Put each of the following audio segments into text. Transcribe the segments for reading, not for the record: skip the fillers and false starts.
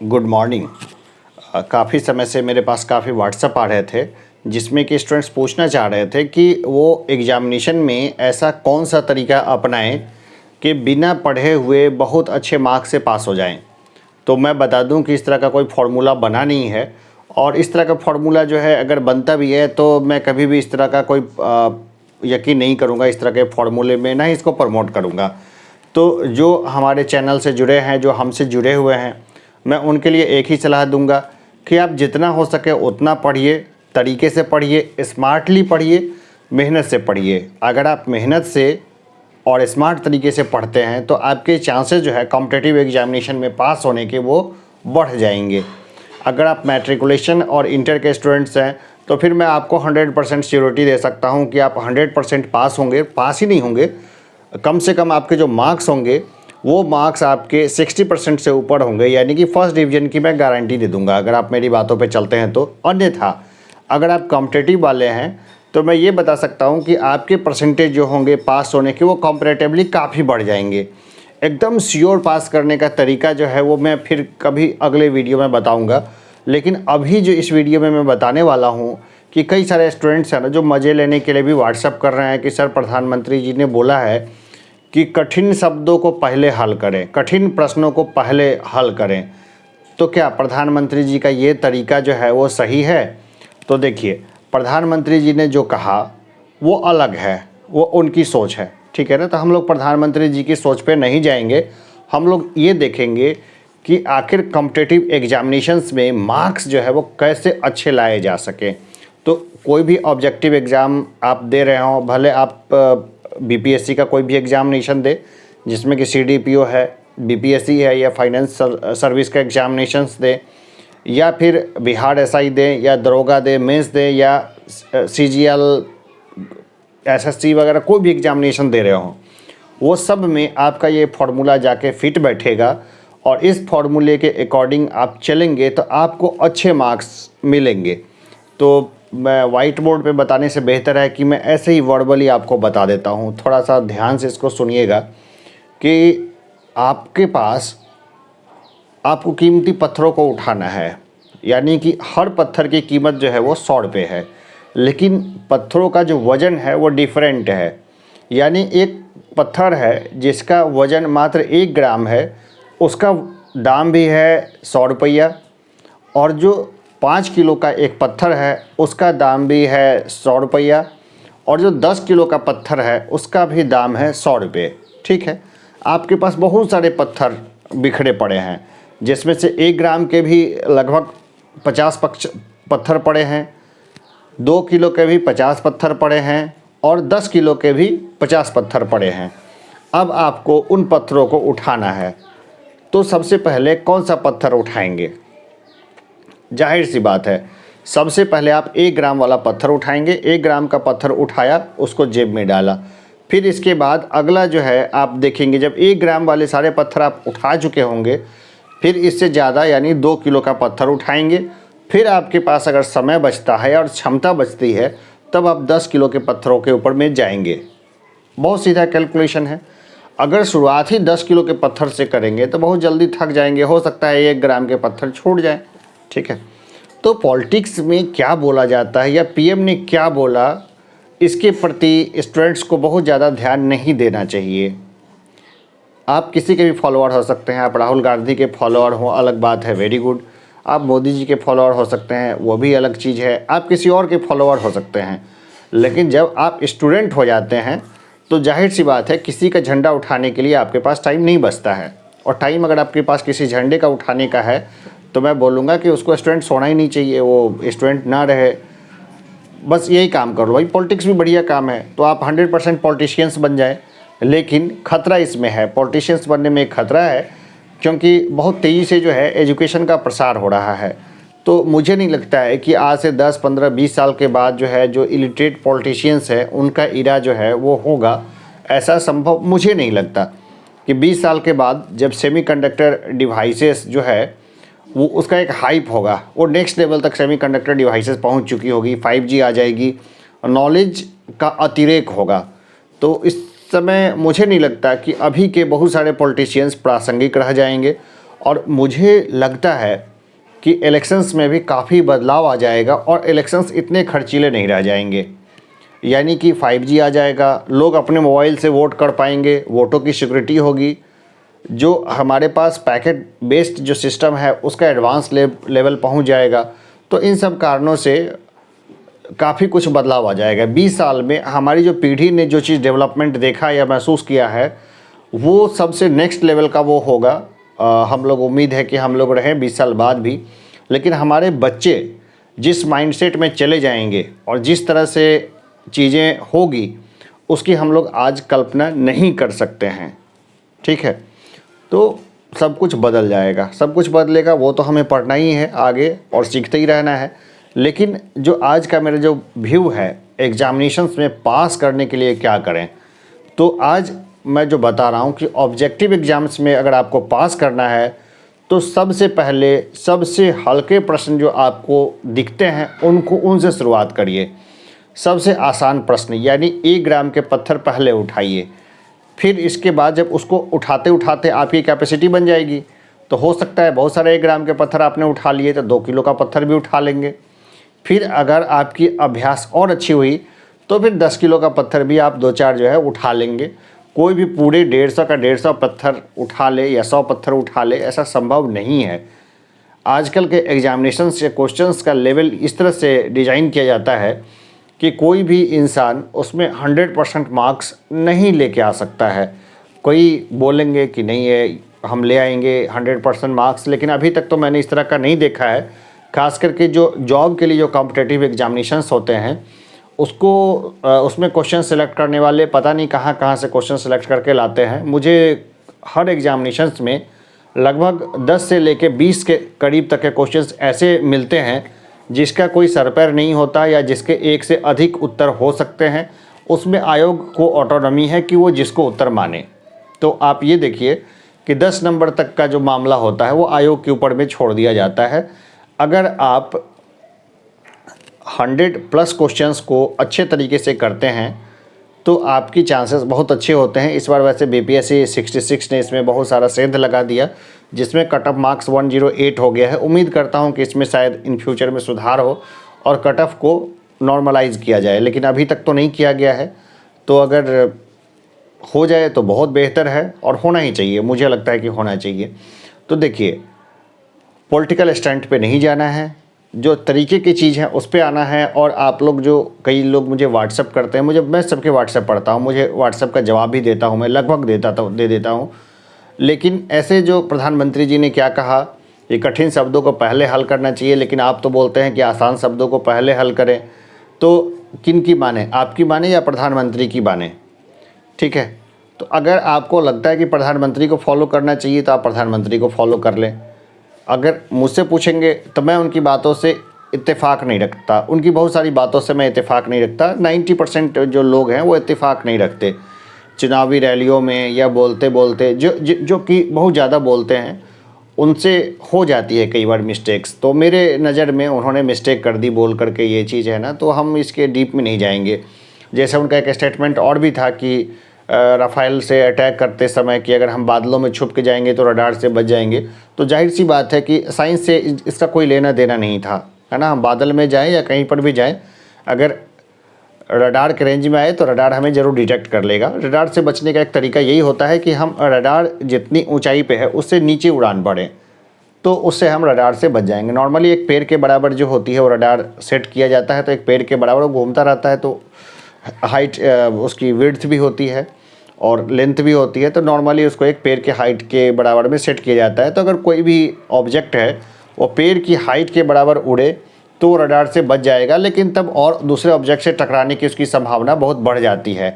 Good morning. काफ़ी समय से मेरे पास काफ़ी व्हाट्सएप आ रहे थे जिसमें कि स्टूडेंट्स पूछना चाह रहे थे कि वो एग्ज़ामिनेशन में ऐसा कौन सा तरीका अपनाएं कि बिना पढ़े हुए बहुत अच्छे मार्क्स से पास हो जाएं। तो मैं बता दूं कि इस तरह का कोई फार्मूला बना नहीं है, और इस तरह का फार्मूला जो है अगर बनता भी है तो मैं कभी भी इस तरह का कोई यकीन नहीं करूँगा इस तरह के फार्मूले में, ना ही इसको प्रमोट करूँगा। तो जो हमारे चैनल से जुड़े हैं, जो हमसे जुड़े हुए हैं, मैं उनके लिए एक ही सलाह दूंगा कि आप जितना हो सके उतना पढ़िए, तरीके से पढ़िए, स्मार्टली पढ़िए, मेहनत से पढ़िए। अगर आप मेहनत से और स्मार्ट तरीके से पढ़ते हैं तो आपके चांसेस जो है कॉम्पिटिटिव एग्जामिनेशन में पास होने के वो बढ़ जाएंगे। अगर आप मैट्रिकुलेशन और इंटर के स्टूडेंट्स हैं तो फिर मैं आपको 100% श्योरिटी दे सकता हूं कि आप 100% पास होंगे। पास ही नहीं होंगे, कम से कम आपके जो मार्क्स होंगे वो मार्क्स आपके 60% से ऊपर होंगे, यानी कि फर्स्ट डिवीज़न की मैं गारंटी दे दूंगा अगर आप मेरी बातों पे चलते हैं तो। अन्यथा अगर आप कॉम्पिटिटिव वाले हैं तो मैं ये बता सकता हूँ कि आपके परसेंटेज जो होंगे पास होने के वो कॉम्परेटिवली काफ़ी बढ़ जाएंगे। एकदम श्योर पास करने का तरीका जो है वो मैं फिर कभी अगले वीडियो में बताऊँगा, लेकिन अभी जो इस वीडियो में मैं बताने वाला हूँ कि कई सारे स्टूडेंट्स हैं ना जो मज़े लेने के लिए भी व्हाट्सअप कर रहे हैं कि सर प्रधानमंत्री जी ने बोला है कि कठिन शब्दों को पहले हल करें, कठिन प्रश्नों को पहले हल करें। तो क्या प्रधानमंत्री जी का ये तरीका जो है वो सही है? तो देखिए, प्रधानमंत्री जी ने जो कहा वो अलग है, वो उनकी सोच है, ठीक है ना। तो हम लोग प्रधानमंत्री जी की सोच पे नहीं जाएंगे, हम लोग ये देखेंगे कि आखिर कॉम्पिटिटिव एग्जामिनेशंस में मार्क्स जो है वो कैसे अच्छे लाए जा सकें। तो कोई भी ऑब्जेक्टिव एग्ज़ाम आप दे रहे हो, भले आप बीपीएससी का कोई भी एग्जामिनेशन दे जिसमें कि सीडीपीओ है, बीपीएससी है, या फाइनेंस सर्विस का एग्जामिनेशंस दे, या फिर बिहार एसआई दें, या दरोगा दे, मेंस दे, या सीजीएल, एसएससी वगैरह कोई भी एग्जामिनेशन दे रहे हो, वो सब में आपका ये फार्मूला जाके फिट बैठेगा और इस फार्मूले के अकॉर्डिंग आप चलेंगे तो आपको अच्छे मार्क्स मिलेंगे। तो मैं वाइट बोर्ड पे बताने से बेहतर है कि मैं ऐसे ही वर्बली आपको बता देता हूँ। थोड़ा सा ध्यान से इसको सुनिएगा कि आपके पास आपको कीमती पत्थरों को उठाना है, यानी कि हर पत्थर की कीमत जो है वो 100 रुपये है, लेकिन पत्थरों का जो वज़न है वो डिफरेंट है। यानी एक पत्थर है जिसका वज़न मात्र 1 ग्राम है, उसका दाम भी है 100 रुपया, और जो 5 किलो का एक पत्थर है उसका दाम भी है 100 रुपया, और जो 10 किलो का पत्थर है उसका भी दाम है 100 रुपये, ठीक है। आपके पास बहुत सारे पत्थर बिखरे पड़े हैं जिसमें से 1 ग्राम के भी लगभग 50 पत्थर पड़े हैं, 2 किलो के भी 50 पत्थर पड़े हैं, और 10 किलो के भी 50 पत्थर पड़े हैं। अब आपको उन पत्थरों को उठाना है, तो सबसे पहले कौन सा पत्थर उठाएंगे? जाहिर सी बात है, सबसे पहले आप 1 ग्राम वाला पत्थर उठाएंगे। 1 ग्राम का पत्थर उठाया, उसको जेब में डाला। फिर इसके बाद अगला जो है आप देखेंगे, जब 1 ग्राम वाले सारे पत्थर आप उठा चुके होंगे, फिर इससे ज़्यादा यानी 2 किलो का पत्थर उठाएंगे। फिर आपके पास अगर समय बचता है और क्षमता बचती है तब आप 10 किलो के पत्थरों के ऊपर में जाएंगे। बहुत सीधा कैलकुलेशन है। अगर शुरुआत ही 10 किलो के पत्थर से करेंगे तो बहुत जल्दी थक जाएंगे, हो सकता है 1 ग्राम के पत्थर छूट जाए, ठीक है। तो पॉलिटिक्स में क्या बोला जाता है या पीएम ने क्या बोला, इसके प्रति स्टूडेंट्स को बहुत ज़्यादा ध्यान नहीं देना चाहिए। आप किसी के भी फॉलोअर हो सकते हैं, आप राहुल गांधी के फॉलोअर हो अलग बात है, वेरी गुड। आप मोदी जी के फॉलोअर हो सकते हैं, वो भी अलग चीज़ है। आप किसी और के फॉलोअर हो सकते हैं, लेकिन जब आप स्टूडेंट हो जाते हैं तो जाहिर सी बात है किसी का झंडा उठाने के लिए आपके पास टाइम नहीं बचता है। और टाइम अगर आपके पास किसी झंडे का उठाने का है तो मैं बोलूँगा कि उसको स्टूडेंट सोना ही नहीं चाहिए, वो स्टूडेंट ना रहे, बस यही काम कर लो भाई। पॉलिटिक्स भी बढ़िया काम है, तो आप 100% पॉलिटिशियंस बन जाए, लेकिन खतरा इसमें है, पॉलिटिशियंस बनने में एक खतरा है, क्योंकि बहुत तेज़ी से जो है एजुकेशन का प्रसार हो रहा है। तो मुझे नहीं लगता है कि आज से 10, 15, 20 साल के बाद जो है जो इलिटरेट पॉलिटिशियंस है उनका इरा जो है वो होगा, ऐसा संभव मुझे नहीं लगता। कि 20 साल के बाद जब सेमीकंडक्टर डिवाइसेस जो है वो उसका एक हाइप होगा, वो नेक्स्ट लेवल तक सेमीकंडक्टर डिवाइसेस पहुंच चुकी होगी, 5G आ जाएगी, नॉलेज का अतिरेक होगा। तो इस समय मुझे नहीं लगता कि अभी के बहुत सारे पॉलिटिशियंस प्रासंगिक रह जाएंगे, और मुझे लगता है कि इलेक्शंस में भी काफ़ी बदलाव आ जाएगा और इलेक्शंस इतने खर्चीले नहीं रह जाएंगे। यानी कि 5G आ जाएगा, लोग अपने मोबाइल से वोट कर पाएंगे, वोटों की सिक्योरिटी होगी, जो हमारे पास पैकेट बेस्ड जो सिस्टम है उसका एडवांस लेवल पहुंच जाएगा। तो इन सब कारणों से काफ़ी कुछ बदलाव आ जाएगा। 20 साल में हमारी जो पीढ़ी ने जो चीज़ डेवलपमेंट देखा या महसूस किया है वो सबसे नेक्स्ट लेवल का वो होगा। हम लोग उम्मीद है कि हम लोग रहें 20 साल बाद भी, लेकिन हमारे बच्चे जिस माइंडसेट में चले जाएंगे और जिस तरह से चीज़ें होगी उसकी हम लोग आज कल्पना नहीं कर सकते हैं। ठीक है, तो सब कुछ बदल जाएगा, सब कुछ बदलेगा, वो तो हमें पढ़ना ही है आगे और सीखते ही रहना है। लेकिन जो आज का मेरा जो व्यू है एग्जामिनेशंस में पास करने के लिए क्या करें, तो आज मैं जो बता रहा हूँ कि ऑब्जेक्टिव एग्ज़ाम्स में अगर आपको पास करना है तो सबसे पहले सबसे हल्के प्रश्न जो आपको दिखते हैं उनसे शुरुआत करिए। सबसे आसान प्रश्न यानी 1 ग्राम के पत्थर पहले उठाइए, फिर इसके बाद जब उसको उठाते उठाते आपकी कैपेसिटी बन जाएगी तो हो सकता है बहुत सारे 1 ग्राम के पत्थर आपने उठा लिए तो 2 किलो का पत्थर भी उठा लेंगे। फिर अगर आपकी अभ्यास और अच्छी हुई तो फिर 10 किलो का पत्थर भी आप 2-4 जो है उठा लेंगे। कोई भी पूरे 150 का 150 पत्थर उठा ले या 100 पत्थर उठा ले, ऐसा संभव नहीं है। आजकल के एग्जामिनेशंस या क्वेश्चंस का लेवल इस तरह से डिज़ाइन किया जाता है कि कोई भी इंसान उसमें 100% मार्क्स नहीं लेके आ सकता है। कोई बोलेंगे कि नहीं है हम ले आएंगे 100% मार्क्स, लेकिन अभी तक तो मैंने इस तरह का नहीं देखा है। खास करके जो जॉब के लिए जो कॉम्पिटिटिव एग्जामिनेशंस होते हैं उसको उसमें क्वेश्चन सेलेक्ट करने वाले पता नहीं कहाँ कहाँ से क्वेश्चन सेलेक्ट करके लाते हैं। मुझे हर एग्जामिनेशंस में लगभग 10 से लेके 20 के करीब तक के क्वेश्चंस ऐसे मिलते हैं जिसका कोई सर पैर नहीं होता या जिसके एक से अधिक उत्तर हो सकते हैं। उसमें आयोग को ऑटोनॉमी है कि वो जिसको उत्तर माने। तो आप ये देखिए कि 10 नंबर तक का जो मामला होता है वो आयोग के ऊपर में छोड़ दिया जाता है। अगर आप 100+ क्वेश्चंस को अच्छे तरीके से करते हैं तो आपकी चांसेस बहुत अच्छे होते हैं। इस बार वैसे बीपीएससी 66 ने इसमें बहुत सारा सेंध लगा दिया जिसमें कट ऑफ मार्क्स 108 हो गया है। उम्मीद करता हूं कि इसमें शायद इन फ्यूचर में सुधार हो और कट ऑफ को नॉर्मलाइज़ किया जाए, लेकिन अभी तक तो नहीं किया गया है। तो अगर हो जाए तो बहुत बेहतर है और होना ही चाहिए, मुझे लगता है कि होना चाहिए। तो देखिए, पॉलिटिकल स्टंट पे नहीं जाना है, जो तरीके की चीज़ है उस पे आना है। और आप लोग जो कई लोग मुझे व्हाट्सअप करते हैं, मैं सबके व्हाट्सअप पढ़ता हूँ, मुझे व्हाट्सअप का जवाब भी देता हूँ, मैं लगभग दे देता हूँ। लेकिन ऐसे जो प्रधानमंत्री जी ने क्या कहा, ये कठिन शब्दों को पहले हल करना चाहिए, लेकिन आप तो बोलते हैं कि आसान शब्दों को पहले हल करें। तो किन की माने, आपकी माने या प्रधानमंत्री की माने? ठीक है, तो अगर आपको लगता है कि प्रधानमंत्री को फॉलो करना चाहिए तो आप प्रधानमंत्री को फॉलो कर लें। अगर मुझसे पूछेंगे तो मैं उनकी बातों से इत्तेफाक नहीं रखता, उनकी बहुत सारी बातों से मैं इत्तेफाक नहीं रखता। 90% जो लोग हैं वो इत्तेफाक नहीं रखते। चुनावी रैलियों में या बोलते बोलते जो कि बहुत ज़्यादा बोलते हैं उनसे हो जाती है कई बार मिस्टेक्स। तो मेरे नज़र में उन्होंने मिस्टेक कर दी बोल करके ये चीज़ है ना, तो हम इसके डीप में नहीं जाएंगे। जैसे उनका एक स्टेटमेंट और भी था कि राफेल से अटैक करते समय कि अगर हम बादलों में छुप के जाएंगे तो रडार से बच जाएंगे। तो जाहिर सी बात है कि साइंस से इसका कोई लेना देना नहीं था, है ना। हम बादल में जाएं या कहीं पर भी जाएं, अगर रडार के रेंज में आए तो रडार हमें ज़रूर डिटेक्ट कर लेगा। रडार से बचने का एक तरीका यही होता है कि हम रडार जितनी ऊंचाई पे है उससे नीचे उड़ान भरें, तो उससे हम रडार से बच जाएंगे। नॉर्मली एक पेड़ के बराबर जो होती है वो रडार सेट किया जाता है, तो एक पेड़ के बराबर वो घूमता रहता है, तो हाइट उसकी विड्थ भी होती है और लेंथ भी होती है। तो नॉर्मली उसको एक पेड़ के हाइट के बराबर में सेट किया जाता है। तो अगर कोई भी ऑब्जेक्ट है वो पेड़ की हाइट के बराबर उड़े तो रडार से बच जाएगा, लेकिन तब और दूसरे ऑब्जेक्ट से टकराने की उसकी संभावना बहुत बढ़ जाती है।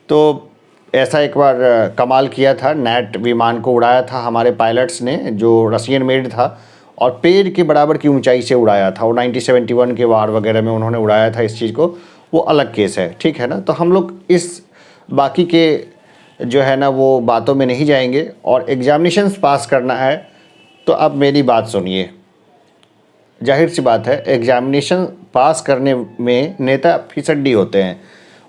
तो ऐसा एक बार कमाल किया था, नेट विमान को उड़ाया था हमारे पायलट्स ने जो रशियन मेड था, और पेड़ के बराबर की ऊंचाई से उड़ाया था। वो 1971 के वार वगैरह में उन्होंने उड़ाया था इस चीज़ को, वो अलग केस है, ठीक है ना। तो हम लोग इस बाकी के जो है ना वो बातों में नहीं जाएंगे। और एग्जामिनेशंस पास करना है तो अब मेरी बात सुनिए। जाहिर सी बात है एग्जामिनेशन पास करने में नेता फिसड्डी होते हैं,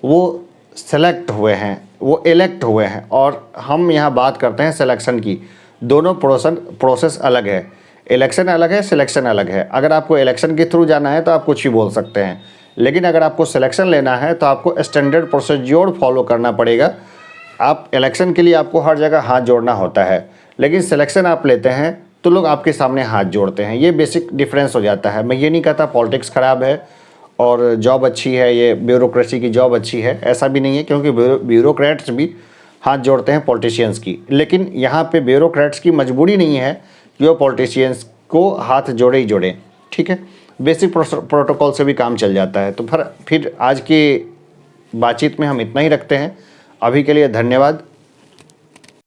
वो सेलेक्ट हुए हैं, वो इलेक्ट हुए हैं, और हम यहाँ बात करते हैं सिलेक्शन की। दोनों प्रोसेस अलग है। इलेक्शन अलग है, सिलेक्शन अलग है। अगर आपको इलेक्शन के थ्रू जाना है तो आप कुछ भी बोल सकते हैं, लेकिन अगर आपको सिलेक्शन लेना है तो आपको स्टैंडर्ड प्रोसीज्योर फॉलो करना पड़ेगा। आप इलेक्शन के लिए आपको हर जगह हाथ जोड़ना होता है, लेकिन सिलेक्शन आप लेते हैं तो लोग आपके सामने हाथ जोड़ते हैं। ये बेसिक डिफरेंस हो जाता है। मैं ये नहीं कहता पॉलिटिक्स ख़राब है और जॉब अच्छी है, ये ब्यूरोक्रेसी की जॉब अच्छी है, ऐसा भी नहीं है, क्योंकि ब्यूरोक्रेट्स भी हाथ जोड़ते हैं पॉलिटिशियंस की। लेकिन यहाँ पे ब्यूरोक्रेट्स की मजबूरी नहीं है कि वो पॉलिटिशियंस को हाथ जोड़े ही जोड़े, ठीक है। बेसिक प्रोटोकॉल से भी काम चल जाता है। तो फिर आज की बातचीत में हम इतना ही रखते हैं। अभी के लिए धन्यवाद।